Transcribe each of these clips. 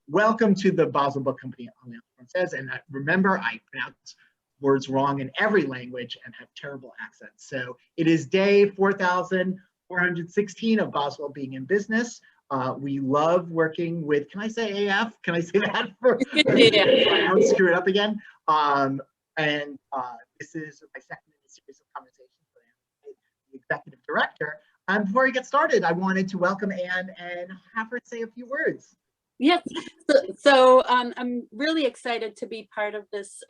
Welcome to the Boswell Book Company Alliance Francaise. And remember, I pronounce words wrong in every language and have terrible accents. So it is day 4,416 of Boswell being in business. We love working with, can I say AF? Can I say that? I don't screw it up again. This is my second in a series of conversations with the executive director. Before we get started, I wanted to welcome Anne and have her say a few words. Yes, so I'm really excited to be part of this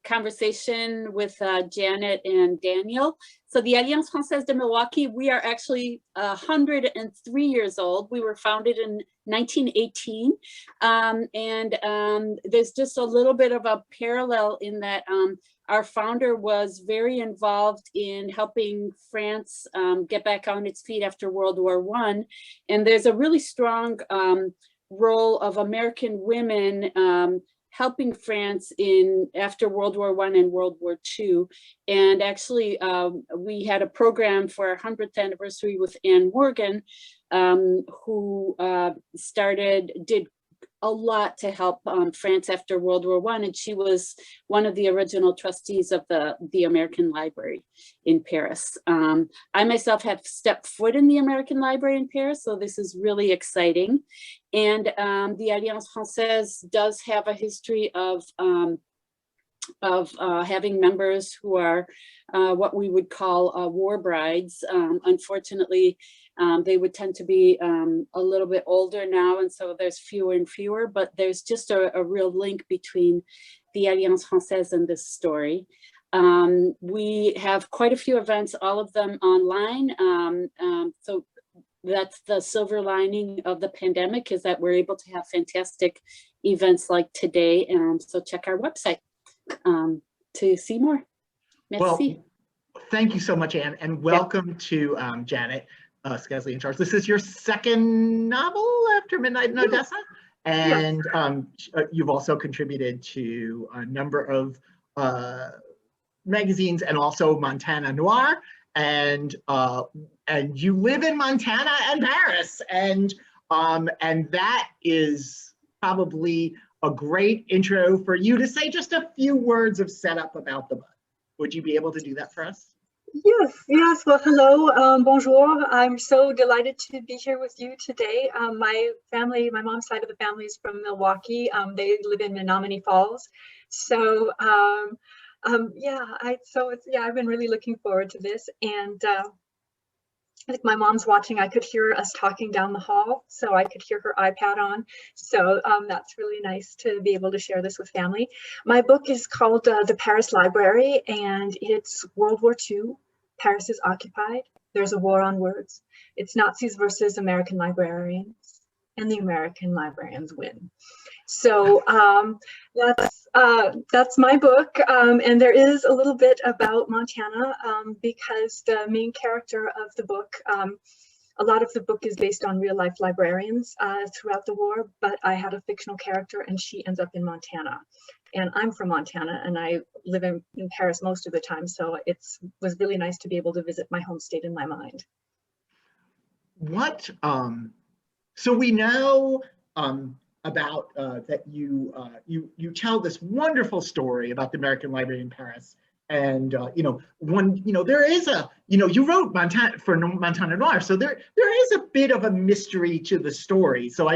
conversation with Janet and Daniel. So the Alliance Francaise de Milwaukee, we are actually 103 years old. We were founded in 1918, there's just a little bit of a parallel in that our founder was very involved in helping France get back on its feet after World War I, and there's a really strong role of American women helping France after World War I and World War II. And actually, we had a program for our 100th anniversary with Anne Morgan, who did a lot to help France after World War I, and she was one of the original trustees of the American Library in Paris. I myself have stepped foot in the American Library in Paris, so this is really exciting. And the Alliance Francaise does have a history of having members who are what we would call war brides. Unfortunately, they would tend to be a little bit older now, and so there's fewer and fewer, but there's just a real link between the Alliance Francaise and this story. We have quite a few events, all of them online. So that's the silver lining of the pandemic, is that we're able to have fantastic events like today. So check our website to see more. Merci. Well, thank you so much, Anne, and welcome to Janet, Skeslien Charles. This is your second novel after Midnight in Odessa, and you've also contributed to a number of magazines and also Montana Noir, and you live in Montana and Paris, and that is probably a great intro for you to say just a few words of setup about the book. Would you be able to do that for us? Yes. Well, hello, bonjour. I'm so delighted to be here with you today. My mom's side of the family is from Milwaukee. They live in Menominee Falls. So, I've been really looking forward to this. And I think my mom's watching. I could hear us talking down the hall, so I could hear her iPad on. So that's really nice to be able to share this with family. My book is called The Paris Library, and it's World War II. Paris is occupied. There's a war on words. It's Nazis versus American librarians, and the American librarians win. So that's my book, and there is a little bit about Montana because the main character of the book, a lot of the book is based on real life librarians throughout the war, but I had a fictional character and she ends up in Montana. And I'm from Montana and I live in Paris most of the time, so it was really nice to be able to visit my home state in my mind. So we know about that you tell this wonderful story about the American Library in Paris, and you wrote Montana Noir, so there is a bit of a mystery to the story. So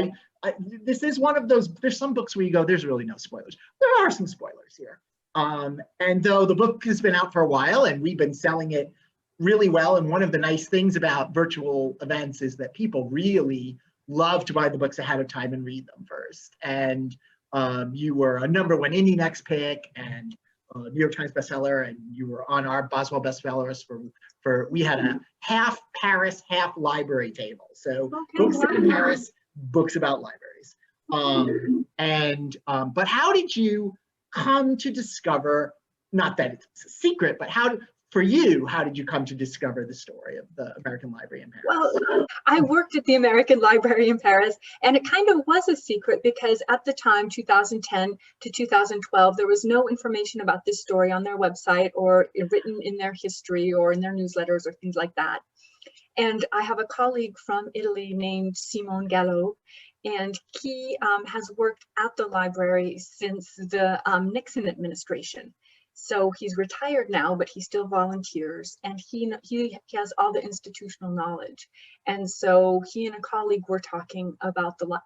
this is one of those. There's some books where you go, there's really no spoilers. There are some spoilers here, and though the book has been out for a while and we've been selling it really well, and one of the nice things about virtual events is that people really love to buy the books ahead of time and read them first. And you were a #1 Indie Next pick and New York Times bestseller, and you were on our Boswell bestseller list for we had a half Paris, half library table. So books in Paris, books about libraries. But how did you come to discover, not that it's a secret, but how did you come to discover the story of the American Library in Paris? Well, I worked at the American Library in Paris, and it kind of was a secret because at the time, 2010 to 2012, there was no information about this story on their website or written in their history or in their newsletters or things like that. And I have a colleague from Italy named Simone Gallo, And he has worked at the library since the Nixon administration. So he's retired now, but he still volunteers, and he has all the institutional knowledge. And so he and a colleague were talking about the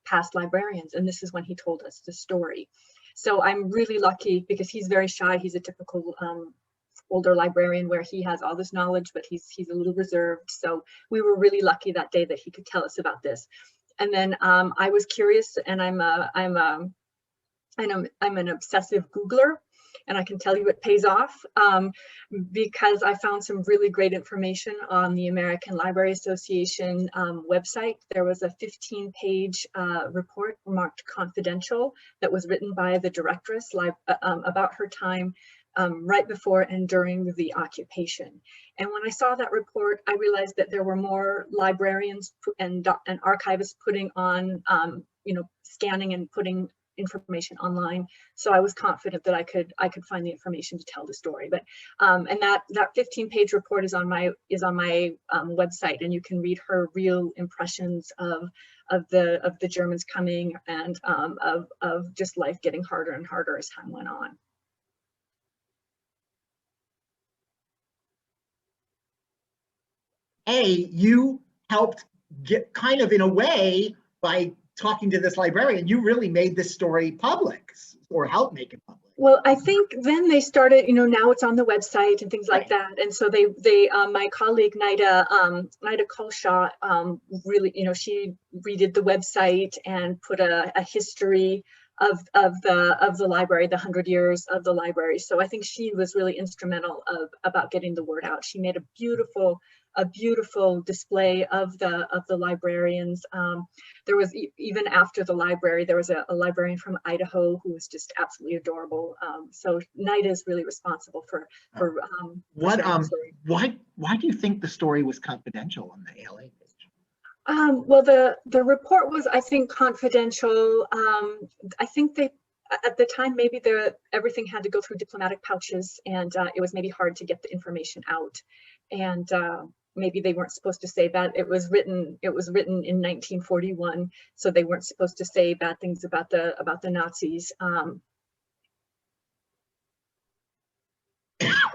past librarians, and this is when he told us the story. So I'm really lucky because he's very shy. He's a typical older librarian where he has all this knowledge, but he's a little reserved. So we were really lucky that day that he could tell us about this. And then I was curious, and I'm an obsessive Googler. And I can tell you it pays off because I found some really great information on the American Library Association website. There was a 15-page report marked confidential that was written by the directress about her time right before and during the occupation. And when I saw that report, I realized that there were more librarians and archivists putting on, scanning and putting information online. So I was confident that I could find the information to tell the story. But and that 15-page report is on my website, and you can read her real impressions of the Germans coming and of just life getting harder and harder as time went on. You helped get kind of in a way by talking to this librarian, you really made this story public or helped make it public. Well, I think then they started, now it's on the website and things like that. And so they my colleague Nida Kolshaw, really, she redid the website and put a history of the library, the 100 years of the library. So I think she was really instrumental about getting the word out. She made a beautiful display of the librarians. There was even after the library, there was a librarian from Idaho who was just absolutely adorable. So Nida is really responsible for why do you think the story was confidential on the ALA page? Well, the report was, I think, confidential. I think at the time, maybe everything had to go through diplomatic pouches, and it was maybe hard to get the information out. And maybe they weren't supposed to say that. It was written in 1941, so they weren't supposed to say bad things about the Nazis.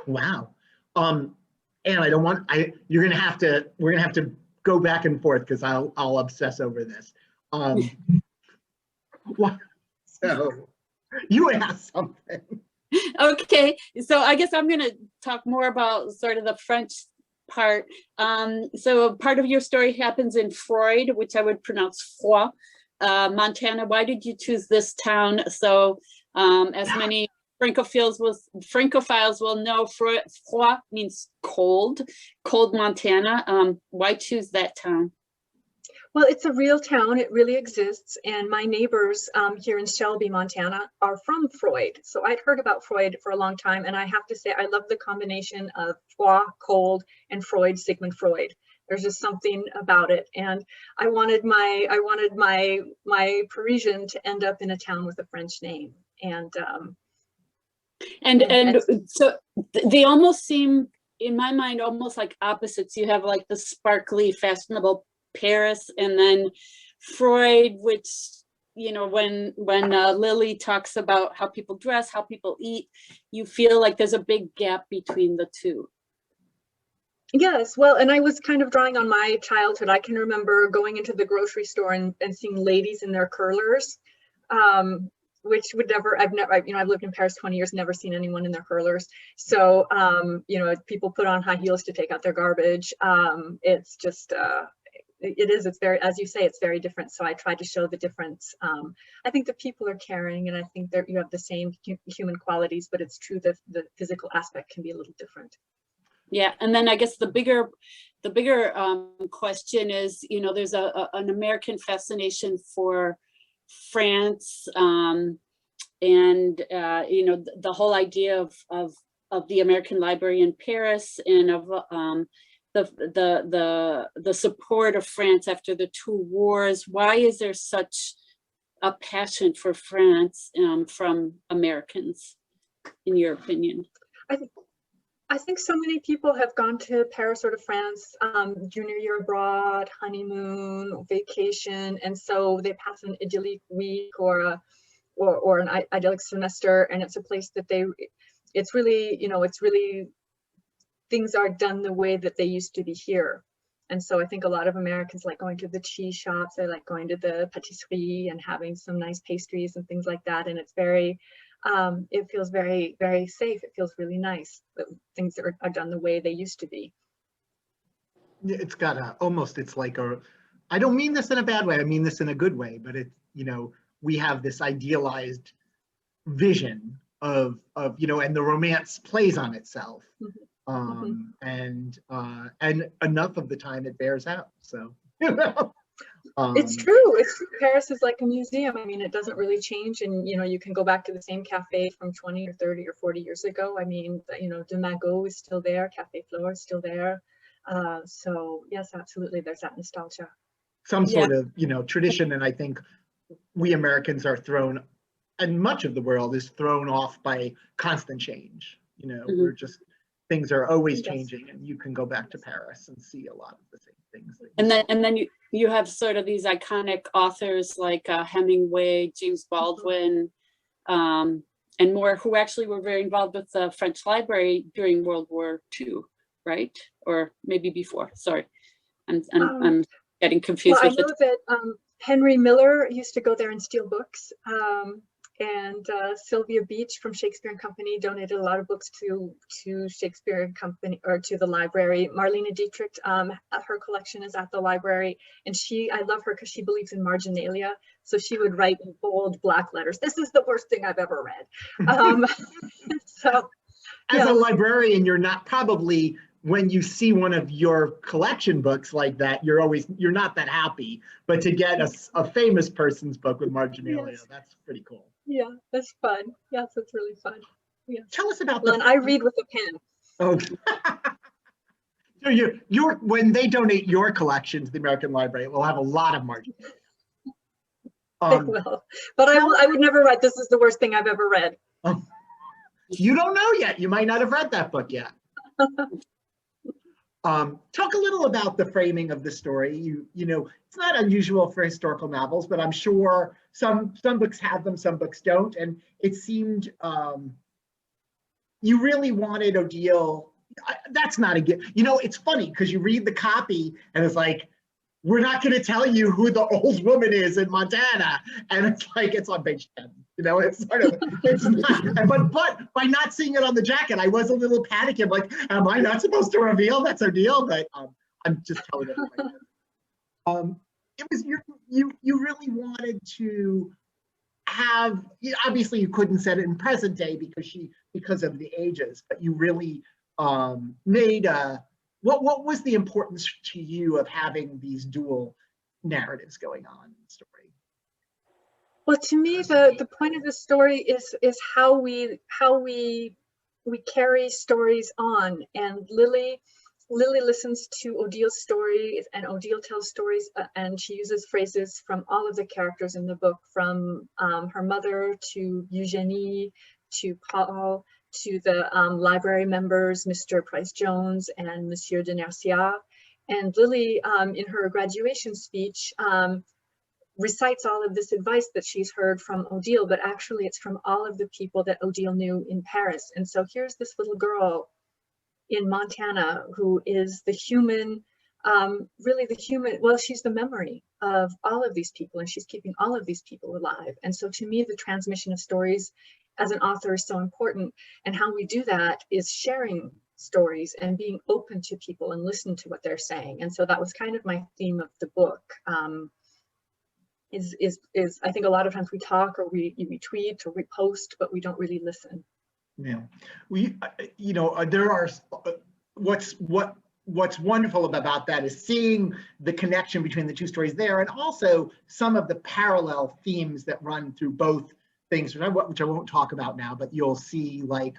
Wow. And I don't want we're gonna have to go back and forth because I'll obsess over this. What? So you asked something. Okay, so I guess I'm going to talk more about sort of the French part. So part of your story happens in Freud, which I would pronounce Froid, Montana. Why did you choose this town? So as many Francophiles will know, Froid means cold Montana. Why choose that town? Well, it's a real town. It really exists. And my neighbors here in Shelby, Montana, are from Freud. So I'd heard about Freud for a long time. And I have to say, I love the combination of froid, cold, and Freud, Sigmund Freud. There's just something about it. And I wanted my Parisian to end up in a town with a French name. And so they almost seem, in my mind, almost like opposites. You have like the sparkly, fashionable Paris, and then Freud, which, when Lily talks about how people dress, how people eat, you feel like there's a big gap between the two. Yes, well, and I was kind of drawing on my childhood. I can remember going into the grocery store and seeing ladies in their curlers, which would never, I've lived in Paris 20 years, never seen anyone in their curlers. So, people put on high heels to take out their garbage. It's just, it's very, as you say, it's very different. So I tried to show the difference. I think the people are caring, and I think that you have the same human qualities, but it's true that the physical aspect can be a little different. Yeah, and then I guess the bigger question is, there's an American fascination for France, and the whole idea of the American Library in Paris, and of the support of France after the two wars. Why is there such a passion for France from Americans, in your opinion? I think so many people have gone to Paris or to France, junior year abroad, honeymoon, vacation, and so they pass an idyllic week or an idyllic semester, and it's a place that it's really, you know, it's really, things are done the way that they used to be here. And so I think a lot of Americans like going to the cheese shops, they like going to the patisserie and having some nice pastries and things like that. And it's very, it feels very, very safe. It feels really nice that things are done the way they used to be. It's got almost, it's like I don't mean this in a bad way, I mean this in a good way, but it's, you know, we have this idealized vision of, you know, and the romance plays on itself. And enough of the time it bears out. So, you know. It's true. It's true. Paris is like a museum. I mean, it doesn't really change, and you know, you can go back to the same cafe from 20 or 30 or 40 years ago. I mean, you know, de Magot is still there, Café Flore is still there. So yes, absolutely, there's that nostalgia. Some sort of, you know, tradition, and I think we Americans are thrown, and much of the world is thrown off by constant change. You know, we're just, things are always changing, and you can go back to Paris and see a lot of the same things. And then you have sort of these iconic authors like Hemingway, James Baldwin, and more, who actually were very involved with the French library during World War II, right? Or maybe before. Sorry, I'm getting confused. Well, I know that Henry Miller used to go there and steal books. And Sylvia Beach from Shakespeare and Company donated a lot of books to Shakespeare and Company, or to the library. Marlene Dietrich, her collection is at the library, and I love her because she believes in marginalia. So she would write in bold black letters, "This is the worst thing I've ever read." So, as a librarian, you're not probably, when you see one of your collection books like that, you're not that happy. But to get a famous person's book with marginalia, that's pretty cool. Yeah, that's fun. Yes, it's really fun. Yeah. Tell us about and I read with a pen. Oh, so when they donate your collection to the American Library, it will have a lot of marginalia. It will, but I would never write, "This is the worst thing I've ever read." You don't know yet. You might not have read that book yet. Talk a little about the framing of the story. You know, it's not unusual for historical novels, but I'm sure some books have them, some books don't. And it seemed you really wanted Odile. That's not a gift. You know, it's funny because you read the copy and it's like, we're not going to tell you who the old woman is in Montana, and it's like it's on page 10. You know, it's sort of, it's not, but by not seeing it on the jacket, I was a little panicking, like, am I not supposed to reveal that's Odile? But I'm just telling it. It was you really wanted to have, obviously you couldn't set it in present day because of the ages, but you really made what was the importance to you of having these dual narratives going on in the story? Well, to me, the point of the story is how we carry stories on. And Lily listens to Odile's stories, and Odile tells stories, and she uses phrases from all of the characters in the book, from her mother to Eugenie to Paul to the library members, Mr. Price-Jones and Monsieur de Nercia. And Lily, in her graduation speech, recites all of this advice that she's heard from Odile, but actually it's from all of the people that Odile knew in Paris. And so here's this little girl in Montana who is the human, really the human, well, she's the memory of all of these people, and she's keeping all of these people alive. And so to me, the transmission of stories as an author is so important. And how we do that is sharing stories and being open to people and listening to what they're saying. And so that was kind of my theme of the book. Is I think a lot of times we talk, or we tweet or we post, but we don't really listen. Yeah, you know, there are, what's wonderful about that is seeing the connection between the two stories there, and also some of the parallel themes that run through both things, which I won't talk about now, but you'll see, like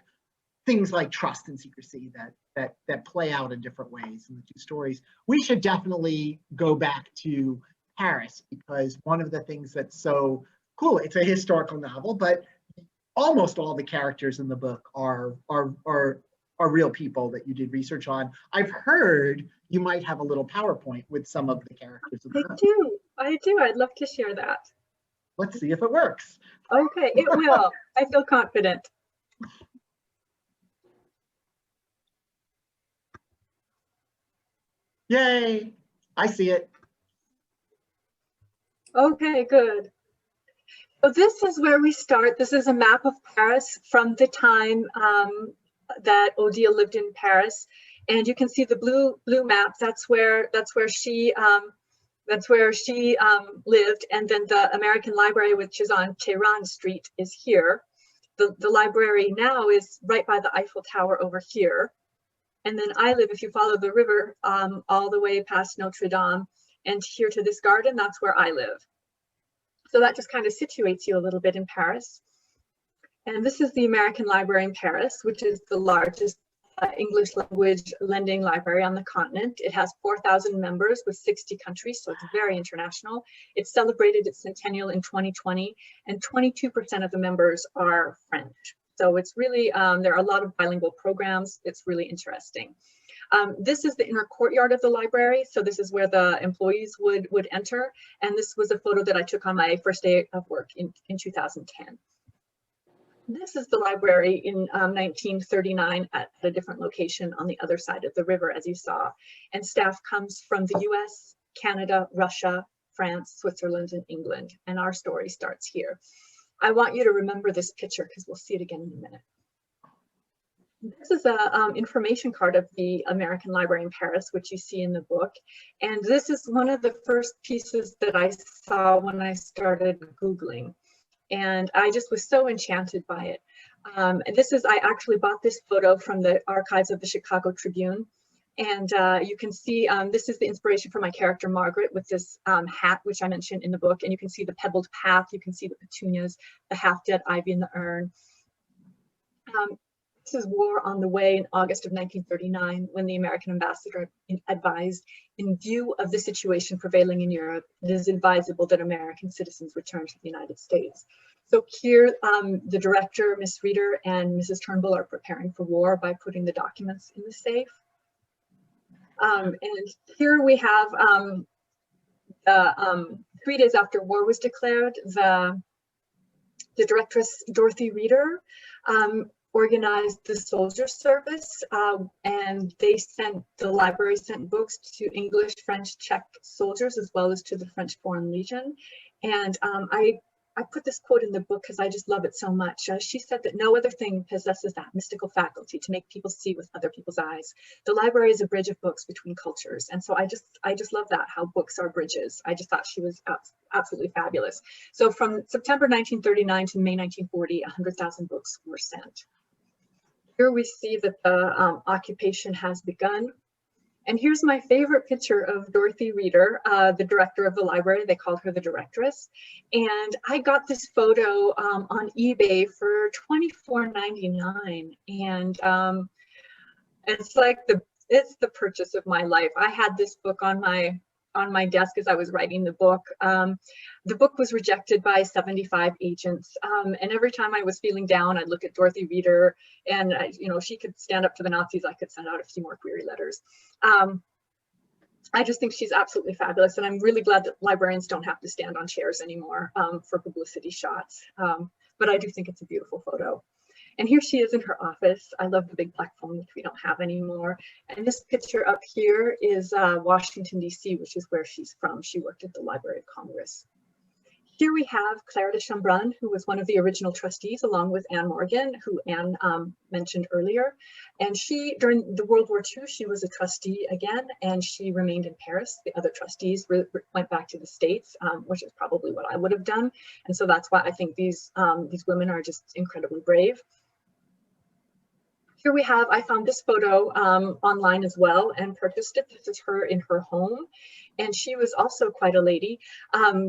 things like trust and secrecy that play out in different ways in the two stories. We should definitely go back to Paris, because one of the things that's so cool, it's a historical novel, but almost all the characters in the book are are real people that you did research on. I've heard you might have a little PowerPoint with some of the characters. I do. I'd love to share that. Let's see if it works. Okay, it will. I feel confident. Yay, I see it. Okay, good. So this is where we start. This is a map of Paris from the time that Odile lived in Paris, and you can see the blue map. That's where she lived, and then the American Library, which is on Tehran Street, is here. The library now is right by the Eiffel Tower over here, and then I live, if you follow the river, all the way past Notre Dame and here to this garden. That's where I live. So that just kind of situates you a little bit in Paris. And this is the American Library in Paris, which is the largest English language lending library on the continent. It has 4,000 members with 60 countries, so it's very international. It celebrated its centennial in 2020, and 22% of the members are French. So it's really, there are a lot of bilingual programs. It's really interesting. This is the inner courtyard of the library. So this is where the employees would enter. And this was a photo that I took on my first day of work in 2010. This is the library in 1939 at a different location on the other side of the river, as you saw. And staff comes from the US, Canada, Russia, France, Switzerland, and England. And our story starts here. I want you to remember this picture because we'll see it again in a minute. This is an information card of the American Library in Paris, which you see in the book. And this is one of the first pieces that I saw when I started Googling. And I just was so enchanted by it. I actually bought this photo from the archives of the Chicago Tribune. And you can see, this is the inspiration for my character, Margaret, with this hat, which I mentioned in the book. And you can see the pebbled path, you can see the petunias, the half-dead ivy in the urn. This is War on the Way in August of 1939, when the American ambassador advised, in view of the situation prevailing in Europe, it is advisable that American citizens return to the United States. So here, the director, Miss Reeder, and Mrs. Turnbull are preparing for war by putting the documents in the safe. And here we have 3 days after war was declared, the directress, Dorothy Reeder, organized the soldier service, and the library sent books to English, French, Czech soldiers, as well as to the French Foreign Legion. And I put this quote in the book because I just love it so much. She said that no other thing possesses that mystical faculty to make people see with other people's eyes. The library is a bridge of books between cultures. And so I just love that, how books are bridges. I just thought she was absolutely fabulous. So from September 1939 to May 1940, 100,000 books were sent. Here we see that the occupation has begun. And here's my favorite picture of Dorothy Reeder, the director of the library. They called her the directress. And I got this photo on eBay for $24.99. And it's like it's the purchase of my life. I had this book on my desk as I was writing the book. The book was rejected by 75 agents. And every time I was feeling down, I'd look at Dorothy Reeder, and she could stand up to the Nazis. I could send out a few more query letters. I just think she's absolutely fabulous. And I'm really glad that librarians don't have to stand on chairs anymore for publicity shots. But I do think it's a beautiful photo. And here she is in her office. I love the big black phone, which we don't have anymore. And this picture up here is Washington, D.C., which is where she's from. She worked at the Library of Congress. Here we have Claire de Chambrun, who was one of the original trustees, along with Anne Morgan, who Anne mentioned earlier. And she, during the World War II, she was a trustee again, and she remained in Paris. The other trustees went back to the States, which is probably what I would have done. And so that's why I think these women are just incredibly brave. Here we have, I found this photo online as well and purchased it. This is her in her home. And she was also quite a lady.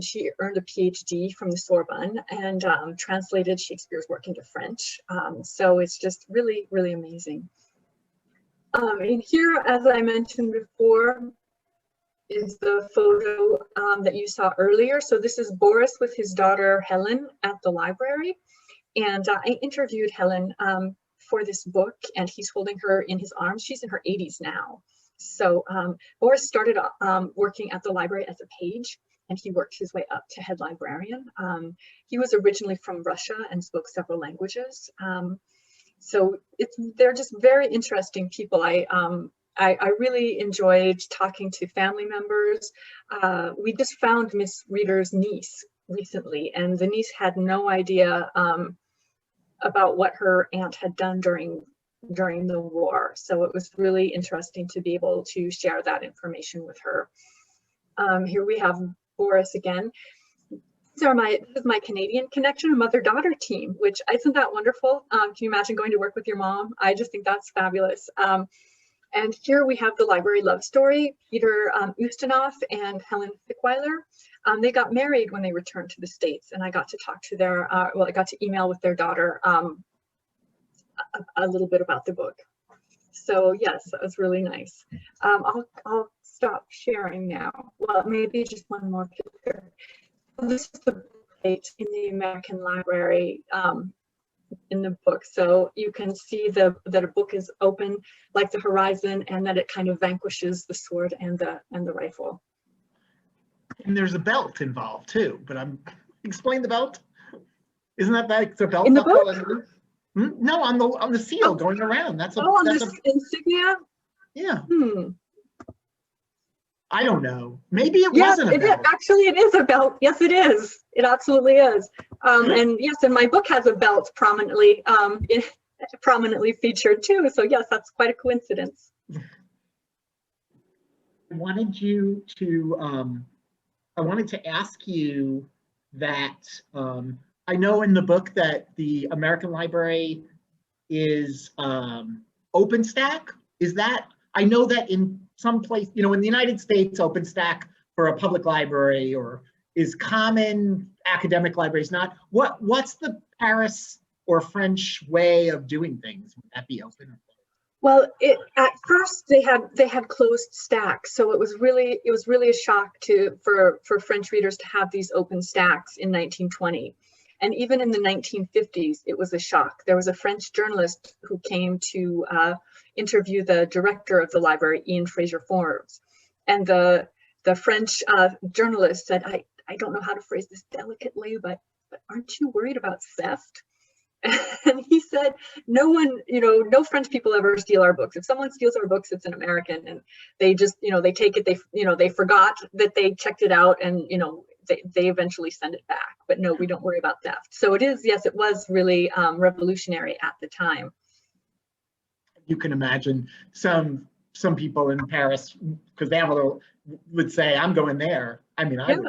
She earned a PhD from the Sorbonne and translated Shakespeare's work into French. So it's just really, really amazing. And here, as I mentioned before, is the photo that you saw earlier. So this is Boris with his daughter Helen at the library. And I interviewed Helen for this book, and he's holding her in his arms. She's in her 80s now. So Boris started working at the library as a page, and he worked his way up to head librarian. He was originally from Russia and spoke several languages. So they're just very interesting people. I really enjoyed talking to family members. We just found Miss Reader's niece recently, and the niece had no idea about what her aunt had done during the war. So it was really interesting to be able to share that information with her. Here we have Boris again. This is my Canadian connection, mother-daughter team, which isn't that wonderful? Can you imagine going to work with your mom? I just think that's fabulous. And here we have the library love story, Peter Ustinov and Helen Fickweiler. They got married when they returned to the States, and I got to talk to their, I got to email with their daughter a little bit about the book. So yes, that was really nice. I'll stop sharing now. Well, maybe just one more picture. This is the plate in the American Library in the book. So you can see that a book is open like the horizon, and that it kind of vanquishes the sword and the rifle. And there's a belt involved too, but explain the belt. Isn't that like the belt? In the book? No, on the seal going around. That's on the insignia? Yeah. I don't know. Maybe it wasn't a belt. Actually, it is a belt. Yes, it is. It absolutely is. And yes, and my book has a belt prominently featured too. So yes, that's quite a coincidence. I wanted to ask you that I know in the book that the American Library is OpenStack. Is that, I know that in some place, in the United States, OpenStack for a public library is common, academic libraries not. What's the Paris or French way of doing things? Would that be open? Well, at first they had closed stacks, so it was really a shock for French readers to have these open stacks in 1920. And even in the 1950s, it was a shock. There was a French journalist who came to interview the director of the library, Ian Fraser Forbes. And the French journalist said, I don't know how to phrase this delicately, but aren't you worried about theft? And he said, no French people ever steal our books. If someone steals our books, it's an American, and they just, they take it, they forgot that they checked it out, and, they eventually send it back. But no, we don't worry about theft. So it was really revolutionary at the time. You can imagine some people in Paris, because they have would say, I'm going there. I mean, I'd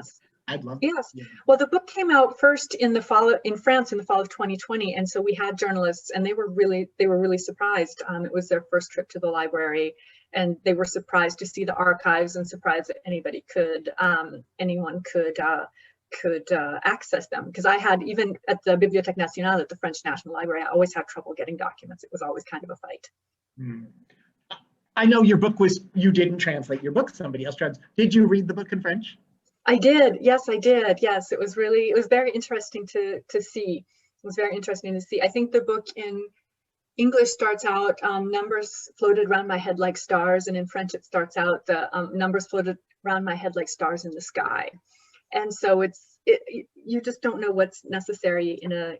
love to. Yes. Yeah. Well, the book came out first in France in the fall of 2020, and so we had journalists, and they were really surprised. It was their first trip to the library, and they were surprised to see the archives, and surprised that anyone could access them. Because I had, even at the Bibliothèque Nationale at the French National Library, I always had trouble getting documents. It was always kind of a fight. I know your book you didn't translate your book, somebody else translated. Did you read the book in French? I did. Yes, I did. Yes, it was very interesting to see. It was very interesting to see. I think the book in English starts out, numbers floated around my head like stars, and in French it starts out, the numbers floated around my head like stars in the sky. And so you just don't know what's necessary in a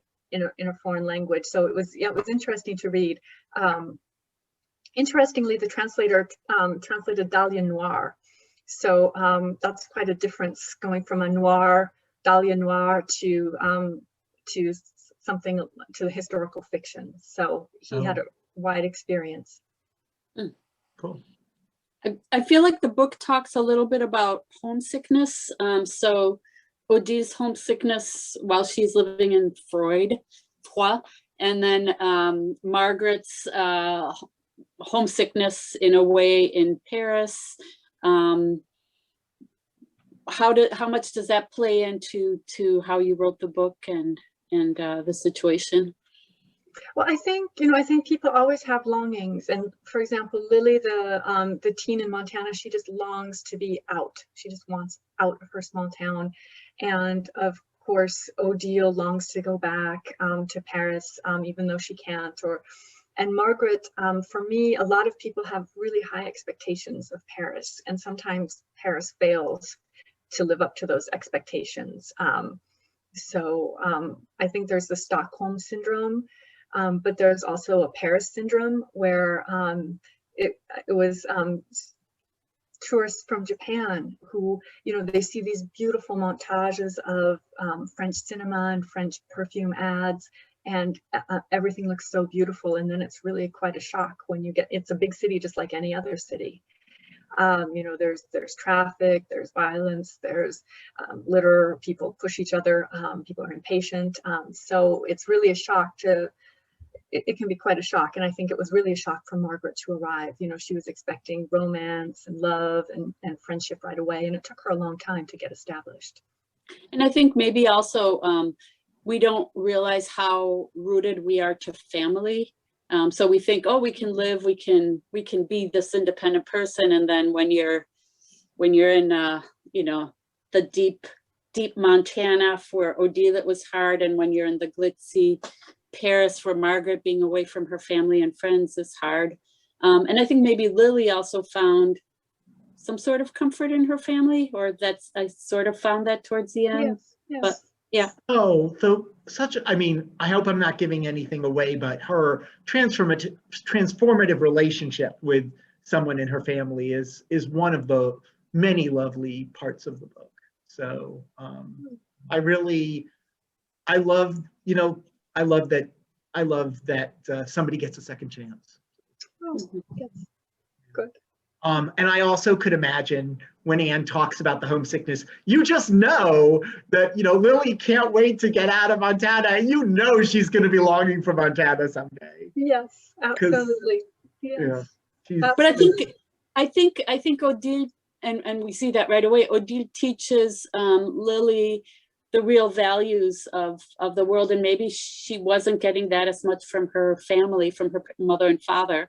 foreign language. So it was interesting to read. Interestingly, the translator translated Dahlia Noir. So that's quite a difference, going from a noir, Dahlia Noir, to something, to historical fiction. So he had a wide experience. Cool. I feel like the book talks a little bit about homesickness. So Odie's homesickness while she's living in Troyes, and then Margaret's homesickness in a way in Paris. How much does that play into how you wrote the book and the situation? Well, I think people always have longings, and for example, Lily, the teen in Montana, she just longs to be out. She just wants out of her small town, and of course, Odile longs to go back to Paris, even though she can't. Or And Margaret, for me, a lot of people have really high expectations of Paris, and sometimes Paris fails to live up to those expectations. So I think there's the Stockholm syndrome, but there's also a Paris syndrome where it was tourists from Japan who, they see these beautiful montages of French cinema and French perfume ads, and everything looks so beautiful. And then it's really quite a shock when it's a big city just like any other city. There's traffic, there's violence, there's litter, people push each other, people are impatient. So it's really a shock it can be quite a shock. And I think it was really a shock for Margaret to arrive. She was expecting romance and love and friendship right away. And it took her a long time to get established. And I think maybe also we don't realize how rooted we are to family. So we think, oh, we can live, we can be this independent person. And then when you're in, the deep Montana for Odile, it was hard. And when you're in the glitzy Paris for Margaret, being away from her family and friends is hard. And I think maybe Lily also found some sort of comfort in her family, or I sort of found that towards the end. Yes. But yeah. Oh, so I hope I'm not giving anything away, but her transformative relationship with someone in her family is one of the many lovely parts of the book. So I love that somebody gets a second chance. Oh, yes. Good. And I also could imagine when Anne talks about the homesickness, you just know that, Lily can't wait to get out of Montana. And she's going to be longing for Montana someday. Yes, absolutely. Yes. Yeah, but I think Odile, and we see that right away, Odile teaches Lily the real values of the world. And maybe she wasn't getting that as much from her family, from her mother and father.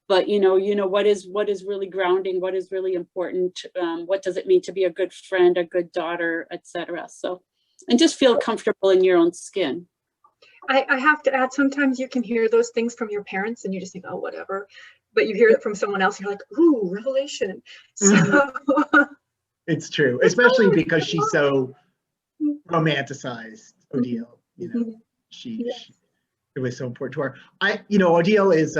But what is really grounding, what is really important, what does it mean to be a good friend, a good daughter, etc. So, and just feel comfortable in your own skin. I have to add, sometimes you can hear those things from your parents and you just think, oh, whatever. But you hear it from someone else, you're like, ooh, revelation. So it's true, especially because she's so romanticized, Odile. It was so important to her. Odile is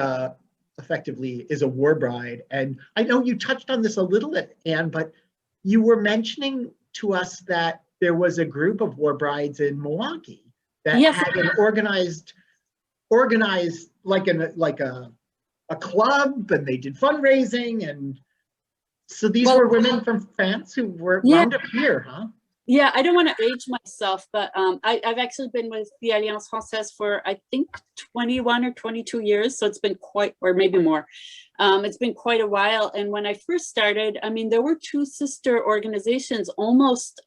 effectively is a war bride. And I know you touched on this a little bit, Anne, but you were mentioning to us that there was a group of war brides in Milwaukee that had an organized like a club, and they did fundraising. And so these were women from France who were wound up here, huh? Yeah, I don't want to age myself, but I've actually been with the Alliance Francaise for, I think, 21 or 22 years. So it's been or maybe more. It's been quite a while. And when I first started, there were two sister organizations almost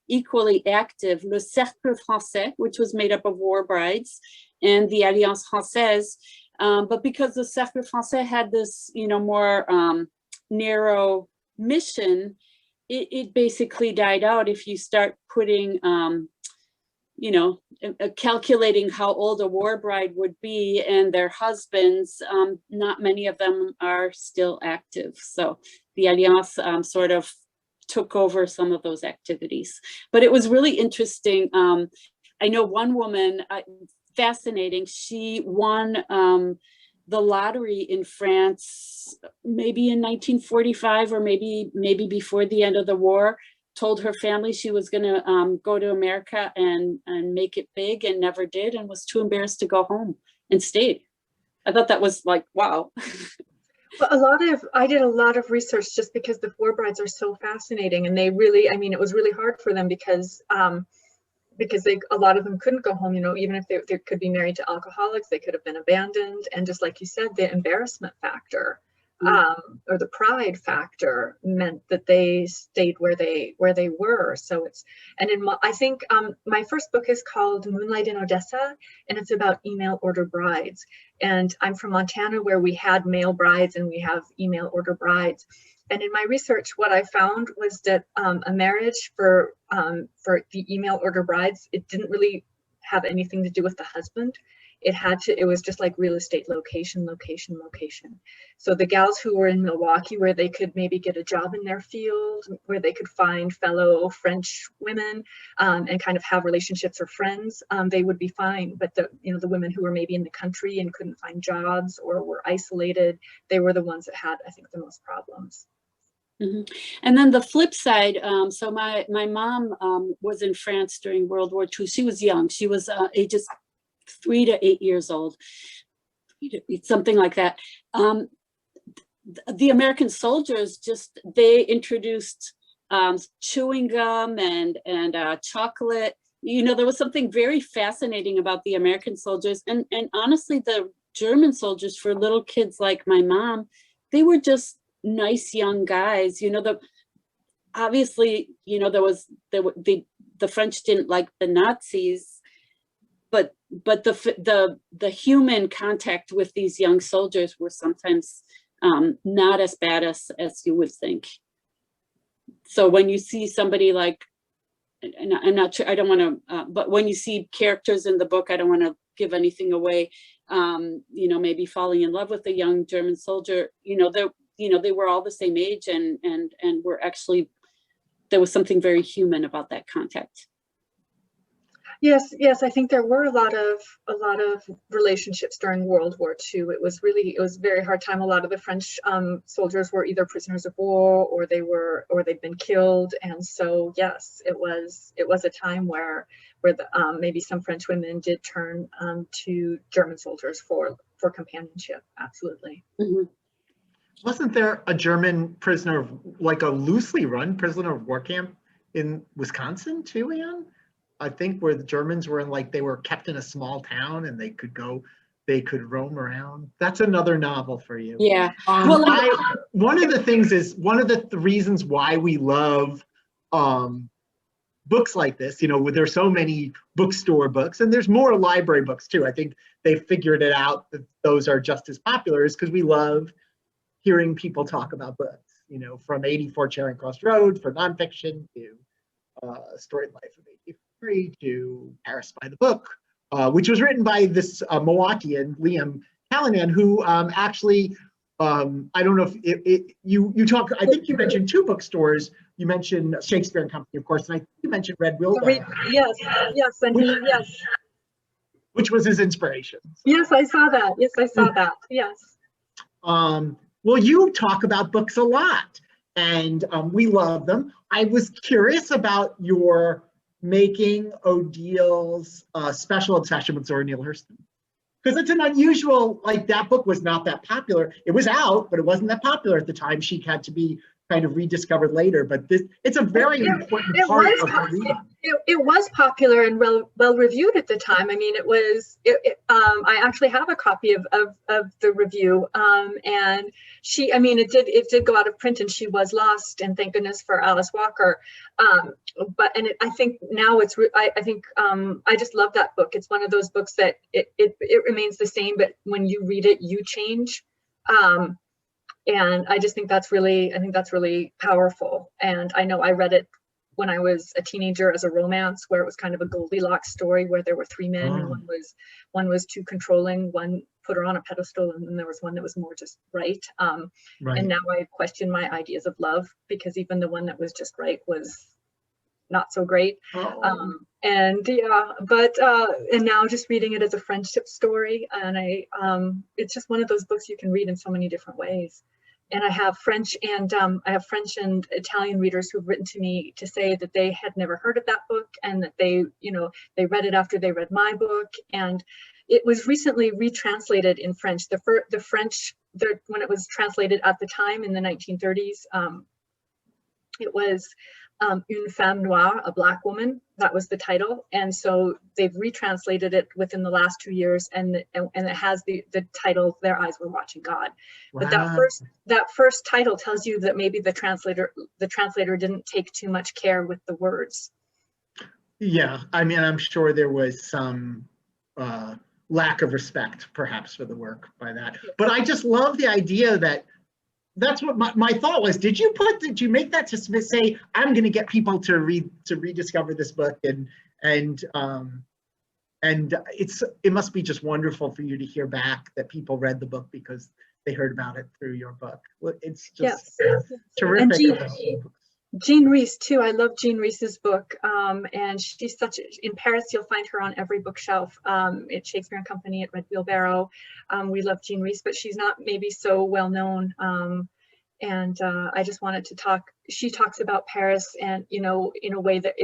equally active, Le Cercle Français, which was made up of war brides, and the Alliance Francaise. But because the Cercle Français had this, more narrow mission, it basically died out. If you start putting, calculating how old a war bride would be and their husbands, not many of them are still active. So the Alliance sort of took over some of those activities. But it was really interesting. I know one woman, fascinating, she won the lottery in France, maybe in 1945 or maybe before the end of the war, told her family she was going to go to America and make it big, and never did, and was too embarrassed to go home and stayed. I thought that was like, wow. Well, I did a lot of research just because the war brides are so fascinating, and they really, it was really hard for them because a lot of them couldn't go home, even if they could be married to alcoholics, they could have been abandoned. And just like you said, the embarrassment factor or the pride factor meant that they stayed where they were. So I think my first book is called Moonlight in Odessa, and it's about email order brides. And I'm from Montana, where we had male brides and we have email order brides. And in my research, what I found was that a marriage for the email order brides, it didn't really have anything to do with the husband. it was just like real estate, location, location, location. So the gals who were in Milwaukee, where they could maybe get a job in their field, where they could find fellow French women and kind of have relationships or friends, they would be fine. But the women who were maybe in the country and couldn't find jobs or were isolated, they were the ones that had, I think, the most problems. Mm-hmm. And then the flip side, so my mom was in France during World War II. She was young. She was ages 3 to 8 years old, something like that. The American soldiers they introduced chewing gum and chocolate. There was something very fascinating about the American soldiers, and honestly, the German soldiers, for little kids like my mom, they were just nice young guys. Obviously, the French didn't like the Nazis, but the human contact with these young soldiers were sometimes not as bad as you would think. So when you see somebody like, and I'm not sure, I don't want to, but when you see characters in the book, I don't want to give anything away, maybe falling in love with a young German soldier, they were all the same age and were actually, there was something very human about that contact. Yes, I think there were a lot of relationships during World War II. It was a very hard time. A lot of the French soldiers were either prisoners of war or they'd been killed. And so yes, it was a time where maybe some French women did turn to German soldiers for companionship. Absolutely. Mm-hmm. Wasn't there a German prisoner, like a loosely run prisoner of war camp in Wisconsin too, Anne? I think where the Germans were they were kept in a small town and they could roam around. That's another novel for you. Yeah. One of the reasons why we love books like this, there's so many bookstore books, and there's more library books too. I think they figured it out that those are just as popular, is because we love hearing people talk about books, from 84 Charing Cross Road for nonfiction to Storied Life of 83 to Paris by the Book, which was written by this Milwaukeean, Liam Callanan, who actually, I don't know if you talk, I think you mentioned 2 bookstores. You mentioned Shakespeare and Company, of course, and I think you mentioned Red Wheelbarrow. Yes, and yes. Which was his inspiration. Yes, I saw that. Yes. Well, you talk about books a lot, and we love them. I was curious about your making Odele's special obsession with Zora Neale Hurston, because it's an unusual, that book was not that popular. It was out, but it wasn't that popular at the time. She had to be kind of rediscovered later, but it's a very important part of her reading. It was popular and well reviewed at the time. I mean, I actually have a copy of the review, and it did go out of print, and she was lost, and thank goodness for Alice Walker. I think now I just love that book. It's one of those books that it remains the same, but when you read it, you change. And I just think that's really powerful. And I know I read it when I was a teenager as a romance, where it was kind of a Goldilocks story, where there were 3 men, and one was too controlling, one put her on a pedestal, and then there was one that was more just right. Right. And now I question my ideas of love, because even the one that was just right was not so great. And now just reading it as a friendship story, and it's just one of those books you can read in so many different ways. And I have French and Italian readers who've written to me to say that they had never heard of that book, and that they read it after they read my book. And it was recently retranslated in French. The French, when it was translated at the time in the 1930s, it was Une femme noire, a Black woman. That was the title. And so they've retranslated it within the last 2 years, and it has the title, Their Eyes Were Watching God. Wow. But that first title tells you that maybe the translator didn't take too much care with the words. Yeah, I mean, I'm sure there was some lack of respect perhaps for the work by that. But I just love the idea that's what my thought was. Did you make that to say, I'm going to get people to rediscover this book and And it must be just wonderful for you to hear back that people read the book because they heard about it through your book. It's just terrific. And Jean Reese too. I love Jean Reese's book, and she's in Paris. You'll find her on every bookshelf at Shakespeare and Company, at Red Wheelbarrow. We love Jean Reese, but she's not maybe so well known. And I just wanted to talk. She talks about Paris, and in a way that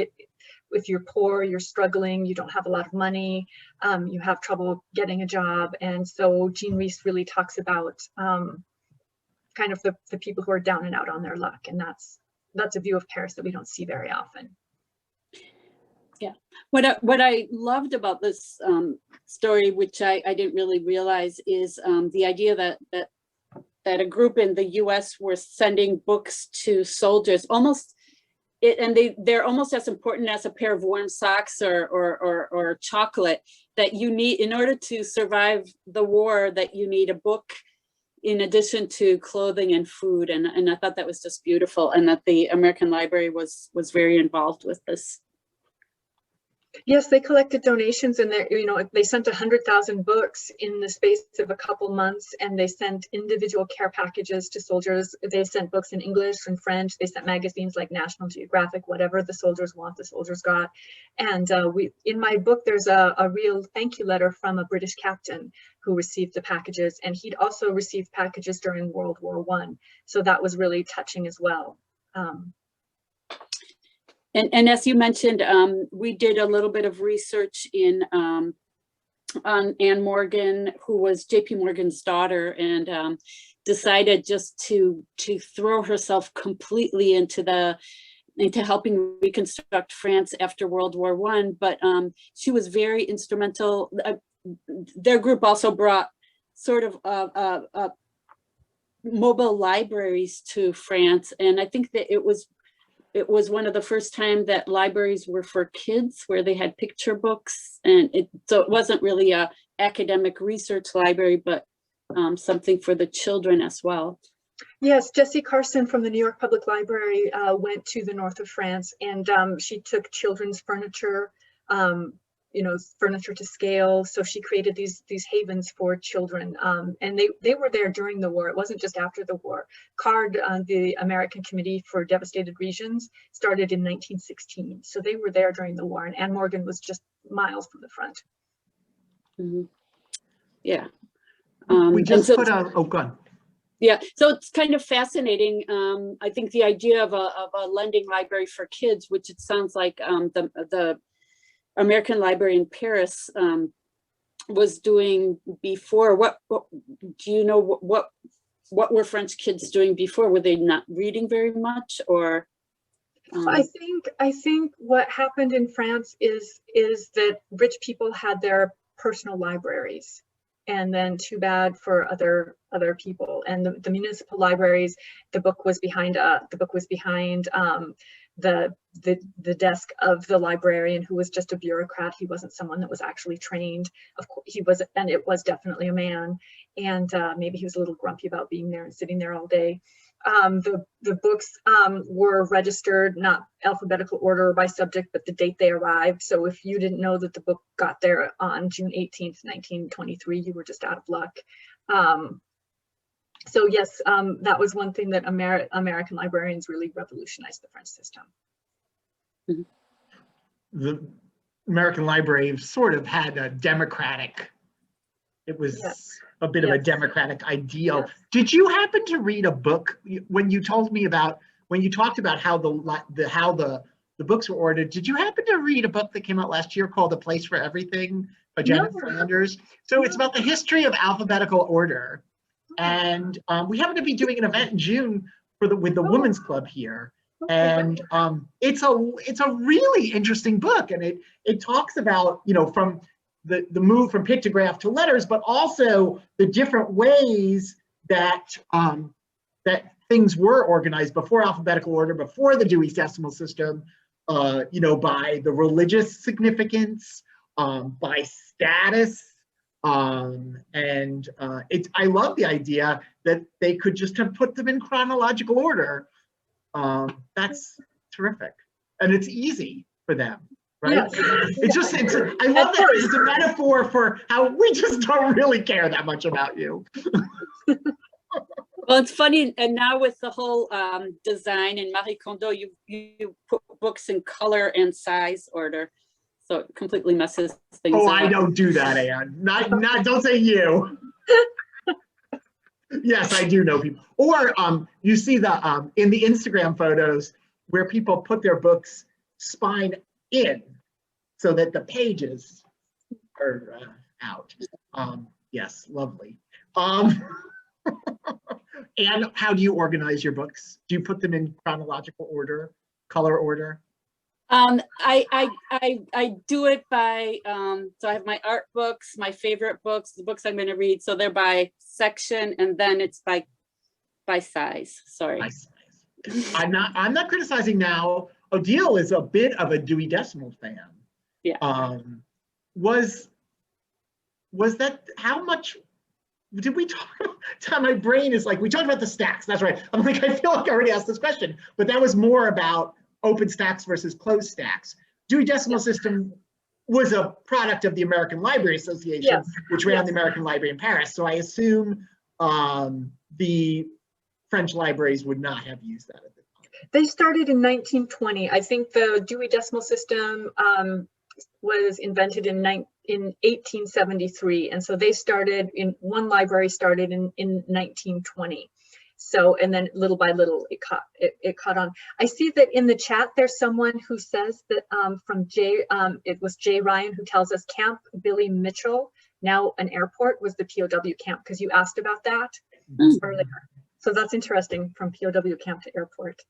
if you're poor, you're struggling, you don't have a lot of money, you have trouble getting a job, and so Jean Reese really talks about kind of the people who are down and out on their luck, and that's a view of Paris that we don't see very often. Yeah, what I loved about this story, which I didn't really realize, is the idea that a group in the U.S. were sending books to soldiers, and they're almost as important as a pair of warm socks or chocolate, that you need in order to survive the war, that you need a book in addition to clothing and food. And I thought that was just beautiful, and that the American Library was very involved with this. Yes, they collected donations, and they sent 100,000 books in the space of a couple months, and they sent individual care packages to soldiers. They sent books in English and French. They sent magazines like National Geographic, whatever the soldiers want, the soldiers got. And in my book, there's a real thank you letter from a British captain who received the packages, and he'd also received packages during World War I. So that was really touching as well. And as you mentioned, we did a little bit of research on Anne Morgan, who was J.P. Morgan's daughter, and decided just to throw herself completely into helping reconstruct France after World War I. But she was very instrumental. Their group also brought sort of mobile libraries to France, and I think that it was one of the first time that libraries were for kids, where they had picture books, and so it wasn't really a academic research library, but something for the children as well. Yes, Jessie Carson from the New York Public Library went to the north of France, and she took children's furniture, furniture to scale. So she created these havens for children, and they were there during the war. It wasn't just after the war. CARD, the American Committee for Devastated Regions, started in 1916. So they were there during the war, and Anne Morgan was just miles from the front. Mm-hmm. Yeah. We just put out, oh, go on. Yeah, so it's kind of fascinating. I think the idea of a lending library for kids, which it sounds like the American Library in Paris was doing before. What do you know? What were French kids doing before? Were they not reading very much, or? I think what happened in France is that rich people had their personal libraries, and then too bad for other people. And the municipal libraries, the book was behind the desk of the librarian, who was just a bureaucrat. He wasn't someone that was actually trained. Of course he was, and it was definitely a man. And maybe he was a little grumpy about being there and sitting there all day. The books were registered, not alphabetical order or by subject, but the date they arrived. So if you didn't know that the book got there on June 18th, 1923, you were just out of luck. So yes, that was one thing that American librarians really revolutionized the French system. The American Library sort of had a democratic, it was a bit of a democratic ideal. Yes. Did you happen to read a book when you talked about how the books were ordered? Did you happen to read a book that came out last year called A Place for Everything by Janet Flanders? So it's about the history of alphabetical order. And we happen to be doing an event in June with the Women's Club here. And it's a really interesting book, and it talks about, from the move from pictograph to letters, but also the different ways that that things were organized before alphabetical order, before the Dewey's Decimal System, by the religious significance, by status. I love the idea that they could just have put them in chronological order. That's terrific, and it's easy for them. right? Yes. I love that it's a metaphor for how we just don't really care that much about you. Well, it's funny, and now with the whole design in Marie Kondo, you put books in color and size order, so it completely messes things up. Oh, I don't do that, Anne. Not don't say you. Yes, I do know people. Or you see the in the Instagram photos where people put their books spine in so that the pages are out. Yes, lovely. And how do you organize your books? Do you put them in chronological order, color order? I do it by so I have my art books, my favorite books, the books I'm going to read. So they're by section, and then it's by size. Sorry. By size. I'm not criticizing now. Odile is a bit of a Dewey Decimal fan. Yeah. Was that how much? Did we talk about, my brain is like, we talked about the stacks, that's right. I'm like, I feel like I already asked this question, but that was more about open stacks versus closed stacks. Dewey Decimal System was a product of the American Library Association, which ran the American Library in Paris. So I assume the French libraries would not have used that at the time. They started in 1920. I think the Dewey Decimal System was invented in 1873, and so they started in one library started in 1920. So, and then little by little it caught on. I see that in the chat there's someone who says that from it was Jay Ryan who tells us Camp Billy Mitchell, now an airport, was the POW camp, because you asked about that earlier. So that's interesting, from POW camp to airport.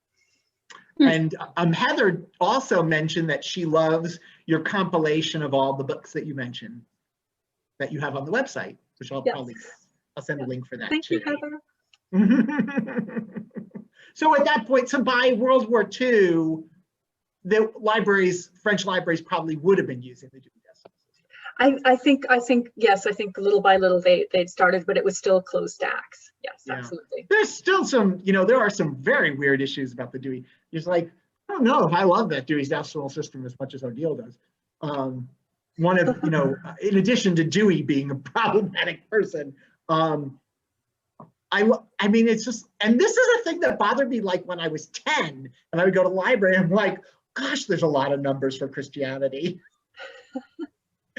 And Heather also mentioned that she loves your compilation of all the books that you mentioned that you have on the website, which I'll send a link for that. Thank you, Heather. So at that point, so by World War II, the libraries, French libraries, probably would have been using the Dewey Decimal System. I think yes, I think little by little they'd started, but it was still closed stacks. Yes, absolutely. There's still some, there are some very weird issues about the Dewey. It's like, I don't know if I love that Dewey Decimal System as much as Odile does. One of, in addition to Dewey being a problematic person, I mean, it's just, and this is a thing that bothered me, like when I was 10 and I would go to the library, I'm like, gosh, there's a lot of numbers for Christianity.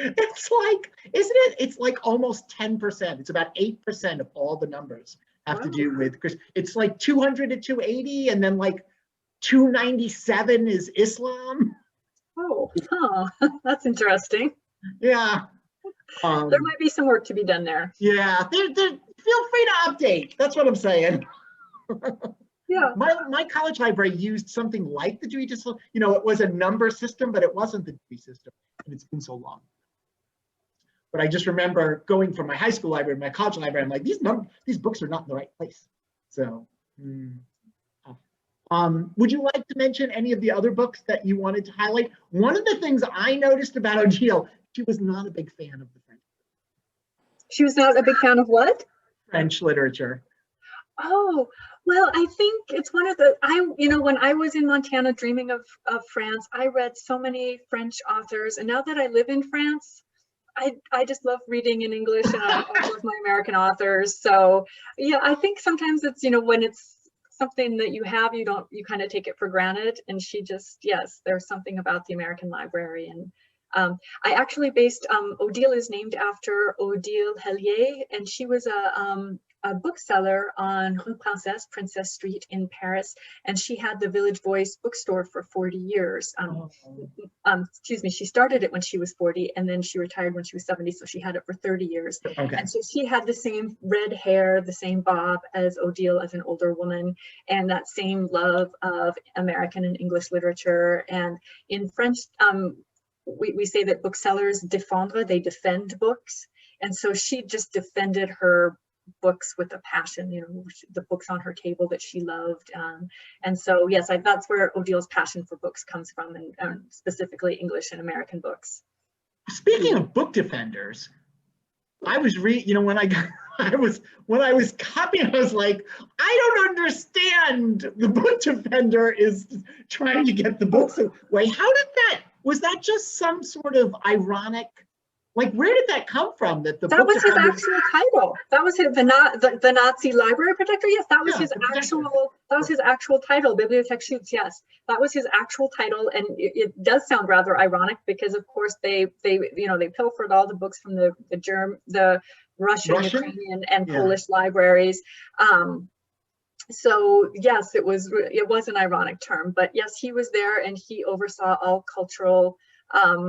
It's like, isn't it? It's like almost 10%. It's about 8% of all the numbers have to do with, it's like 200 to 280, and then like 297 is Islam. Oh, that's interesting. Yeah. There might be some work to be done there. Yeah, feel free to update. That's what I'm saying. Yeah. My college library used something like the Dewey Decimal. It was a number system, but it wasn't the Dewey system, and it's been so long. But I just remember going from my high school library to my college library. I'm like, these books are not in the right place. So, would you like to mention any of the other books that you wanted to highlight? One of the things I noticed about Odile, she was not a big fan of the French. She was not a big fan of what? French literature. Oh, well, I think it's one of the, when I was in Montana dreaming of France, I read so many French authors. And now that I live in France, I just love reading in English, and I love my American authors. So yeah, I think sometimes it's, when it's something that you have, you kind of take it for granted. And she just, yes, there's something about the American library. And I actually based, Odile is named after Odile Hellier, and she was a bookseller on Rue Princess Street in Paris, and she had the Village Voice bookstore for 40 years. Excuse me, she started it when she was 40, and then she retired when she was 70, so she had it for 30 years. Okay. And so she had the same red hair, the same bob as Odile as an older woman, and that same love of American and English literature. And in French, we say that booksellers défendre, they defend books. And so she just defended her books with a passion, the books on her table that she loved. And so, yes, that's where Odile's passion for books comes from, and specifically English and American books. Speaking of book defenders, I was when I was copying, I was like, I don't understand. The book defender is trying to get the books away. How did that Was that just some sort of ironic, like, where did that come from? That that was his actual title. That was the Nazi library protector. Yes, that was his actual title. Bibliothekschutz. Yes, that was his actual title, and it does sound rather ironic because, of course, they pilfered all the books from the Russian, Ukrainian, and Polish libraries. So yes, it was an ironic term, but yes, he was there and he oversaw all cultural, all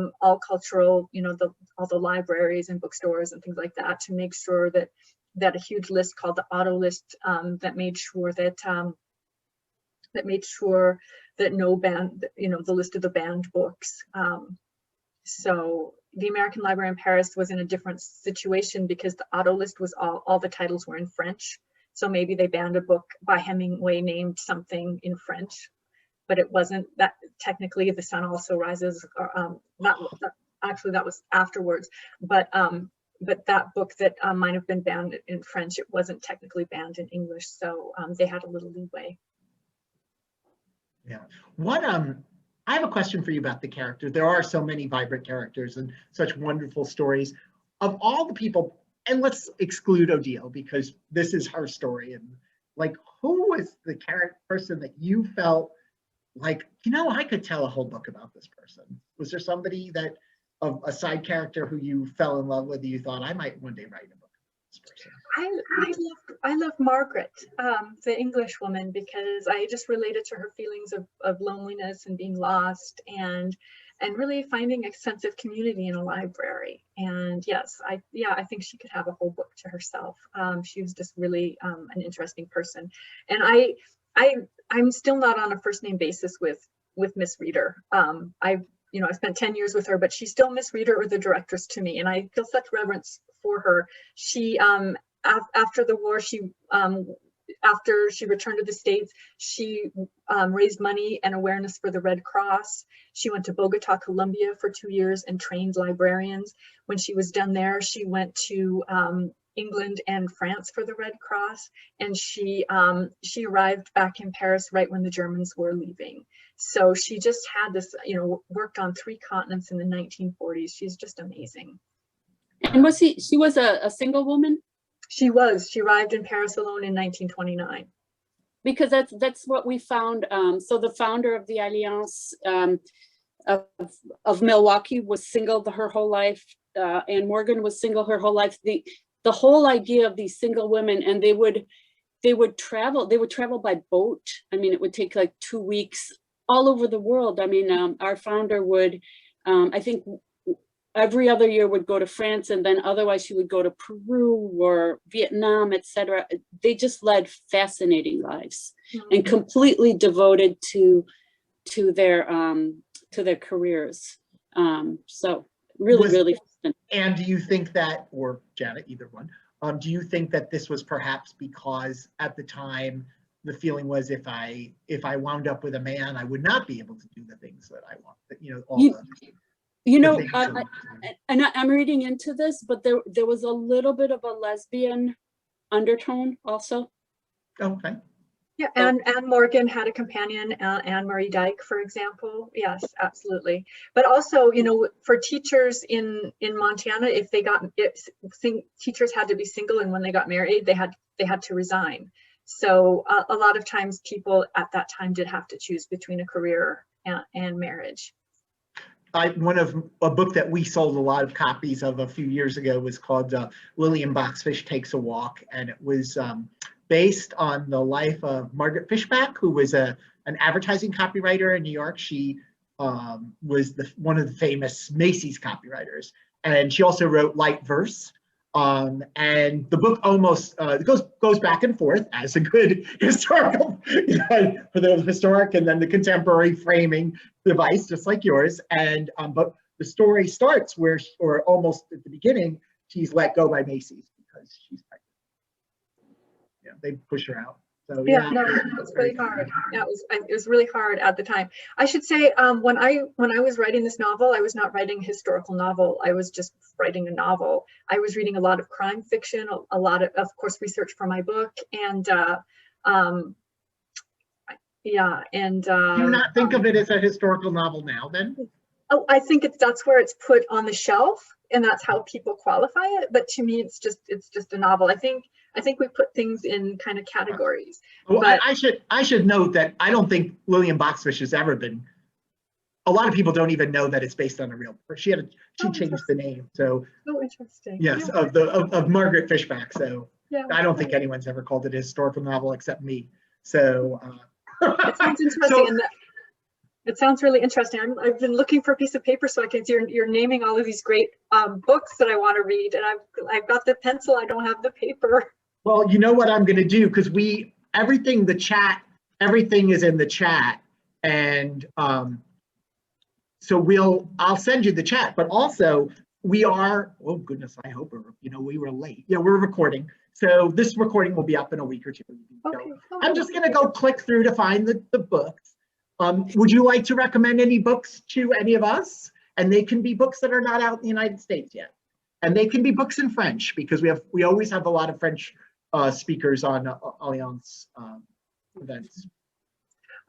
the libraries and bookstores and things like that to make sure that a huge list called the auto list that made sure that no banned, the list of the banned books. So the American Library in Paris was in a different situation because the auto list was all the titles were in French. So maybe they banned a book by Hemingway named something in French, but it wasn't that technically. The Sun Also Rises. Actually, that was afterwards. But that book that might have been banned in French, it wasn't technically banned in English. So they had a little leeway. Yeah. I have a question for you about the character. There are so many vibrant characters and such wonderful stories. Of all the people, and let's exclude Odile because this is her story, and like, who was the person that you felt like, I could tell a whole book about this person? Was there somebody that, of a side character who you fell in love with, you thought, I might one day write a book about this person? I love Margaret, the English woman, because I just related to her feelings of loneliness and being lost and really finding a sense of community in a library. And yes, I think she could have a whole book to herself. She was just really an interesting person. And I'm still not on a first name basis with Miss Reader. I spent 10 years with her, but she's still Miss Reader or the directress to me. And I feel such reverence for her. She, after the war, after she returned to the States, she raised money and awareness for the Red Cross. She went to Bogota, Colombia for 2 years and trained librarians. When she was done there, she went to England and France for the Red Cross. And she arrived back in Paris right when the Germans were leaving. So she just had this, worked on 3 continents in the 1940s. She's just amazing. And she was a single woman? She arrived in Paris alone in 1929. Because that's what we found. So the founder of the Alliance of Milwaukee was single her whole life. Anne Morgan was single her whole life. The whole idea of these single women, and they would travel by boat. I mean, it would take like 2 weeks all over the world. I mean, our founder would, I think, every other year would go to France, and then otherwise she would go to Peru or Vietnam, etc. They just led fascinating lives and completely devoted to their careers. So really fun. And do you think that, or Janet, either one, do you think that this was perhaps because at the time the feeling was if I wound up with a man, I would not be able to do the things that I want, and I'm reading into this, but there was a little bit of a lesbian undertone also. Okay. Yeah, and Anne Morgan had a companion, Anne Marie Dyke, for example. Yes, absolutely. But also, for teachers in Montana, teachers had to be single, and when they got married, they had to resign. So a lot of times, people at that time did have to choose between a career and marriage. A book that we sold a lot of copies of a few years ago was called Lillian Boxfish Takes a Walk, and it was based on the life of Margaret Fishback, who was an advertising copywriter in New York. She was one of the famous Macy's copywriters, and she also wrote light verse. And the book almost goes back and forth as a good historical, for the historic and then the contemporary framing device, just like yours. And but the story starts or almost at the beginning, she's let go by Macy's because she's pregnant. Yeah, they push her out. So yeah, no, it's really hard. Yeah, it was really hard at the time. I should say, when I was writing this novel, I was not writing a historical novel. I was just writing a novel. I was reading a lot of crime fiction, a lot of course, research for my book, and yeah, and. Do you not think of it as a historical novel now, then? Oh, I think that's where it's put on the shelf, and that's how people qualify it. But to me, it's just a novel. I think we put things in kind of categories. Well, but I should note that I don't think Lillian Boxfish has ever been. A lot of people don't even know that it's based on a real person. She changed the name. So interesting. yes, Yeah. of Margaret Fishback. So Yeah, I don't think anyone's ever called it a historical novel except me. So it sounds interesting. And it sounds really interesting. I've been looking for a piece of paper so I can see you're naming all of these great books that I want to read, and I've got the pencil. I don't have the paper. Well, you know what I'm going to do, because everything is in the chat, and so I'll send you the chat. But also we are, oh goodness, I hope we were late. Yeah, we're recording. So this recording will be up in a week or two. Okay. I'm just going to go click through to find the books. Would you like to recommend any books to any of us? And they can be books that are not out in the United States yet. And they can be books in French, because we always have a lot of French speakers on Alliance events.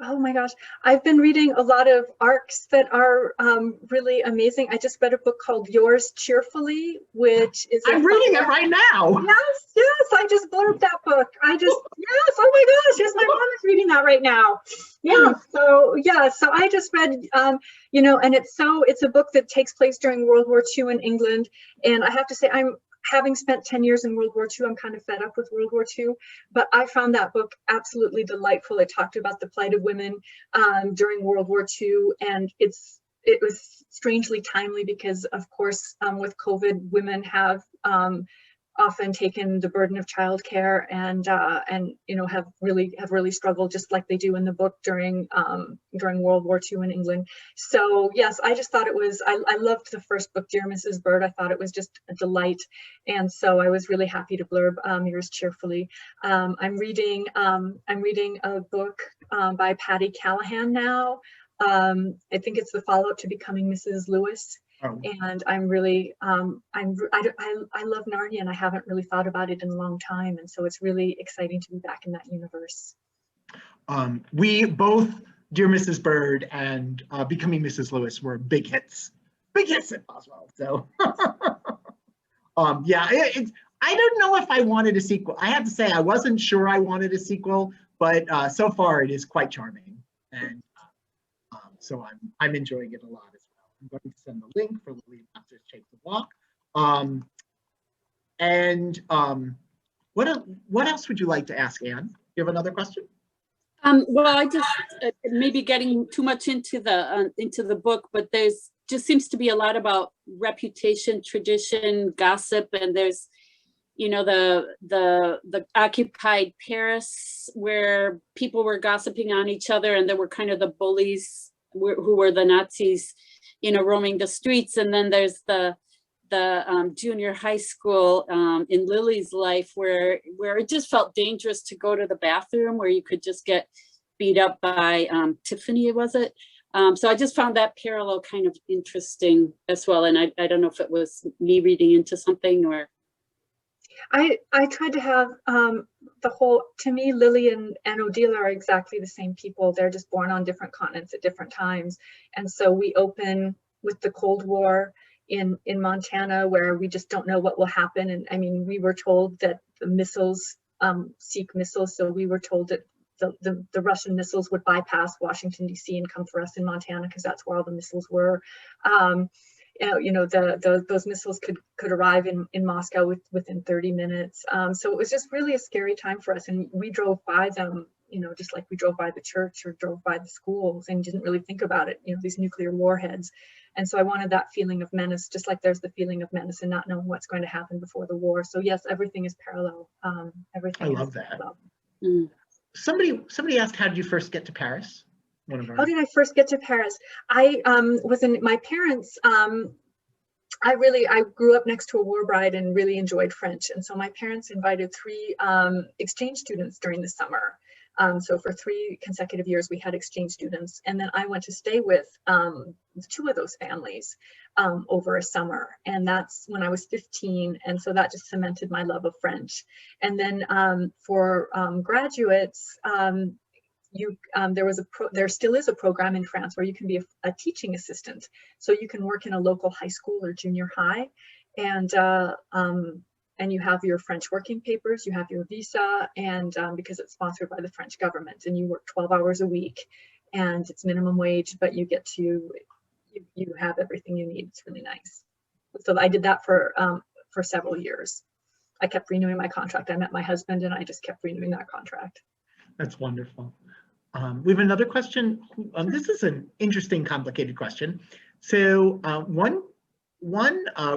Oh my gosh, I've been reading a lot of ARCs that are really amazing. I just read a book called Yours Cheerfully, which is— I'm reading it right now. Yes, I just blurbed that book. Yes, oh my gosh, yes, my mom is reading that right now. Yeah, so I just read, and it's a book that takes place during World War II in England. And I have to say, having spent 10 years in World War II, I'm kind of fed up with World War II, but I found that book absolutely delightful. It talked about the plight of women during World War II, and it was strangely timely because, of course, with COVID, women have often taken the burden of childcare and have really struggled, just like they do in the book during World War II in England. So yes, I just thought it was, I loved the first book, Dear Mrs. Bird. I thought it was just a delight, and so I was really happy to blurb Yours Cheerfully. I'm reading a book by Patty Callahan now. I think it's the follow-up to Becoming Mrs. Lewis. Oh. And I'm really, I love Narnia, and I haven't really thought about it in a long time. And so it's really exciting to be back in that universe. We both, Dear Mrs. Bird and Becoming Mrs. Lewis, were big hits at Boswell. So yeah, I don't know if I wanted a sequel. I have to say, I wasn't sure I wanted a sequel, but so far it is quite charming. And so I'm enjoying it a lot as well. I'm going to send the link for Lillian Boxfish Take the Walk. What else would you like to ask, Anne? You have another question? Well, I just maybe getting too much into the book, but there's just seems to be a lot about reputation, tradition, gossip, and there's the occupied Paris where people were gossiping on each other, and there were kind of the bullies who were the Nazis, roaming the streets. And then there's the junior high school in Lily's life where it just felt dangerous to go to the bathroom, where you could just get beat up by Tiffany, was it? So I just found that parallel kind of interesting as well. And I don't know if it was me reading into something or. I tried to have to me, Lillian and Odessa are exactly the same people. They're just born on different continents at different times. And so we open with the Cold War in Montana, where we just don't know what will happen. And I mean, we were told that the missiles seek missiles. So we were told that the Russian missiles would bypass Washington, D.C. and come for us in Montana, because that's where all the missiles were. Those missiles could arrive in Moscow within 30 minutes. So it was just really a scary time for us. And we drove by them, just like we drove by the church or drove by the schools, and didn't really think about it, these nuclear warheads. And so I wanted that feeling of menace, just like there's the feeling of menace and not knowing what's going to happen before the war. So yes, everything is parallel. Everything. I love that. Mm. Somebody asked, how did you first get to Paris? How did I first get to Paris? I was in my parents. I grew up next to a war bride and really enjoyed French. And so my parents invited 3 exchange students during the summer. So for 3 consecutive years, we had exchange students. And then I went to stay with 2 of those families over a summer. And that's when I was 15. And so that just cemented my love of French. And then for graduates, there still is a program in France where you can be a teaching assistant. So you can work in a local high school or junior high, and you have your French working papers, you have your visa, and because it's sponsored by the French government, and you work 12 hours a week, and it's minimum wage, but you get to, you have everything you need. It's really nice. So I did that for several years. I kept renewing my contract. I met my husband and I just kept renewing that contract. That's wonderful. We have another question. This is an interesting, complicated question. So one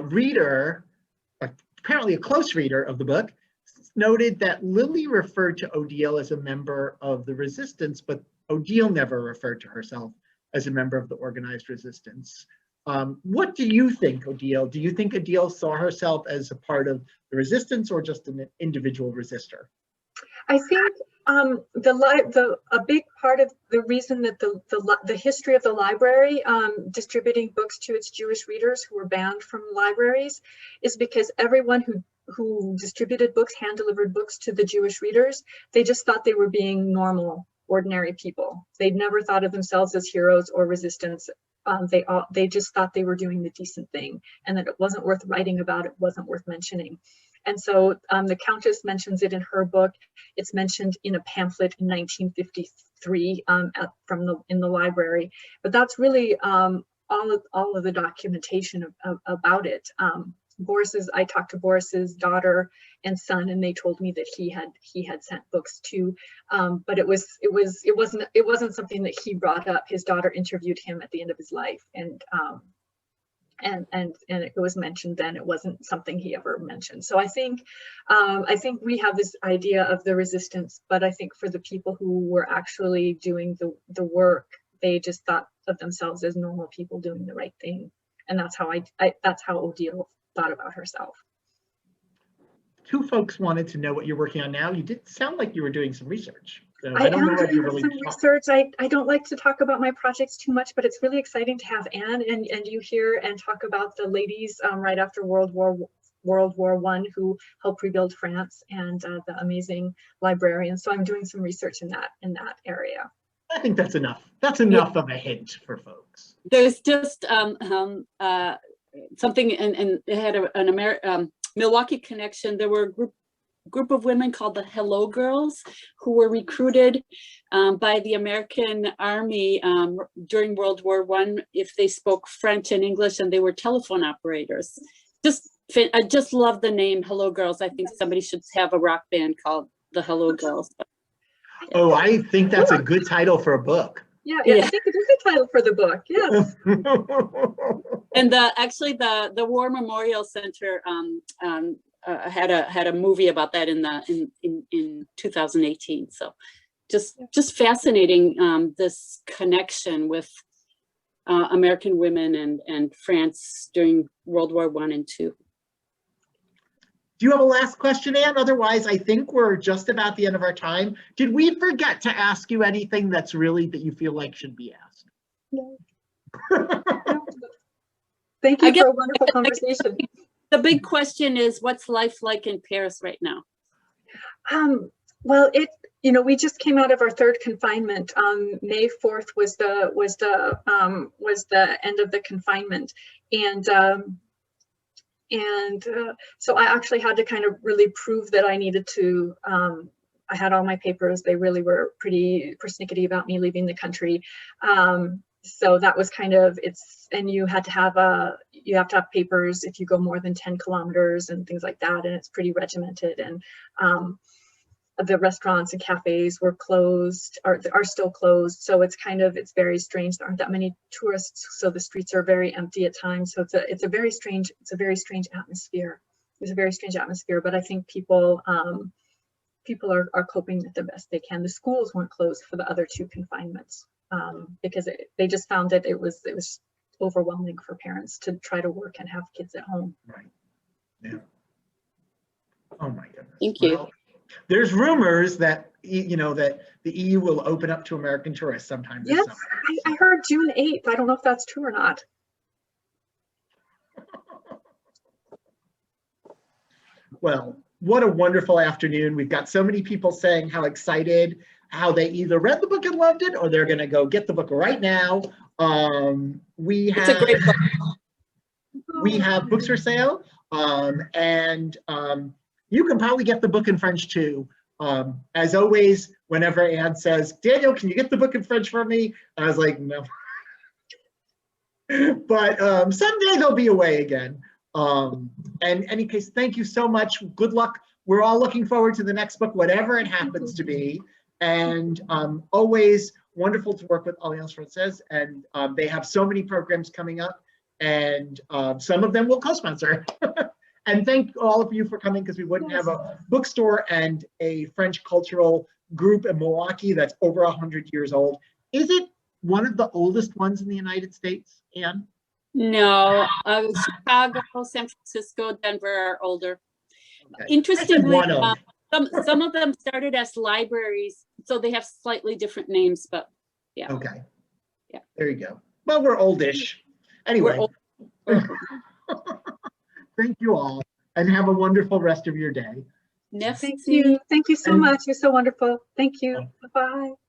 reader, apparently a close reader of the book, noted that Lily referred to Odile as a member of the resistance, but Odile never referred to herself as a member of the organized resistance. What do you think, Odile? Do you think Odile saw herself as a part of the resistance or just an individual resistor? I think a big part of the reason that the history of the library distributing books to its Jewish readers who were banned from libraries is because everyone who distributed books, hand-delivered books to the Jewish readers, they just thought they were being normal, ordinary people. They'd never thought of themselves as heroes or resistance. They just thought they were doing the decent thing, and that it wasn't worth writing about, it wasn't worth mentioning. And so the Countess mentions it in her book. It's mentioned in a pamphlet in 1953 in the library. But that's really all of the documentation about it. I talked to Boris's daughter and son, and they told me that he had sent books too. But it wasn't something that he brought up. His daughter interviewed him at the end of his life, and it was mentioned then. It wasn't something he ever mentioned. So I think we have this idea of the resistance, but I think for the people who were actually doing the work, they just thought of themselves as normal people doing the right thing, and that's how that's how Odile thought about herself. Two folks wanted to know what you're working on now. You did sound like you were doing some research. So I don't know am what you doing really some research. I don't like to talk about my projects too much, but it's really exciting to have Anne and you here and talk about the ladies right after World War I who helped rebuild France, and the amazing librarians. So I'm doing some research in that area. I think that's enough. That's enough of a hint for folks. There's just something, and it had an Milwaukee connection. There were a group of women called the Hello Girls who were recruited by the American Army during World War I if they spoke French and English, and they were telephone operators. I just love the name Hello Girls. I think somebody should have a rock band called the Hello Girls. Oh, I think that's a good title for a book. Yeah, I think it is a title for the book. Yes. And actually, the War Memorial Center had a movie about that in 2018. So, just fascinating, this connection with American women and France during World War I and II. Do you have a last question, Anne? Otherwise, I think we're just about the end of our time. Did we forget to ask you anything that you feel like should be asked? No. Thank you for a wonderful conversation. The big question is, what's life like in Paris right now? Well, we just came out of our third confinement. May 4th was the end of the confinement, and so I actually had to kind of really prove that I needed to. I had all my papers. They really were pretty persnickety about me leaving the country. So that was kind of and you have to have papers if you go more than 10 kilometers and things like that. And it's pretty regimented. And the restaurants and cafes were closed, are still closed. So it's very strange. There aren't that many tourists, so the streets are very empty at times. So it's a very strange atmosphere. It's a very strange atmosphere, but I think people are coping with the best they can. The schools weren't closed for the other two confinements because they just found that it was overwhelming for parents to try to work and have kids at home. Right. Yeah. Oh my goodness. Thank you. There's rumors that that the EU will open up to American tourists sometime this summer. Yes, I heard June 8th. I don't know if that's true or not. Well, what a wonderful afternoon. We've got so many people saying how excited how they either read the book and loved it, or they're going to go get the book right now. It's a great book. We have books for sale, and you can probably get the book in French too. As always, whenever Anne says, Daniel, can you get the book in French for me? I was like, no. But someday they'll be away again. In any case, thank you so much. Good luck. We're all looking forward to the next book, whatever it happens to be. And always wonderful to work with Alliance Francaise. And they have so many programs coming up, and some of them will co-sponsor. And thank all of you for coming, because we wouldn't have a bookstore and a French cultural group in Milwaukee that's over 100 years old. Is it one of the oldest ones in the United States, Anne? No, Chicago, San Francisco, Denver are older. Okay. Interestingly, I said one of. some of them started as libraries, so they have slightly different names, but yeah. Okay. Yeah. There you go. Well, we're oldish. Anyway. We're Thank you all, and have a wonderful rest of your day. Merci. Thank you. Thank you so And- much. You're so wonderful. Thank you. Bye-bye.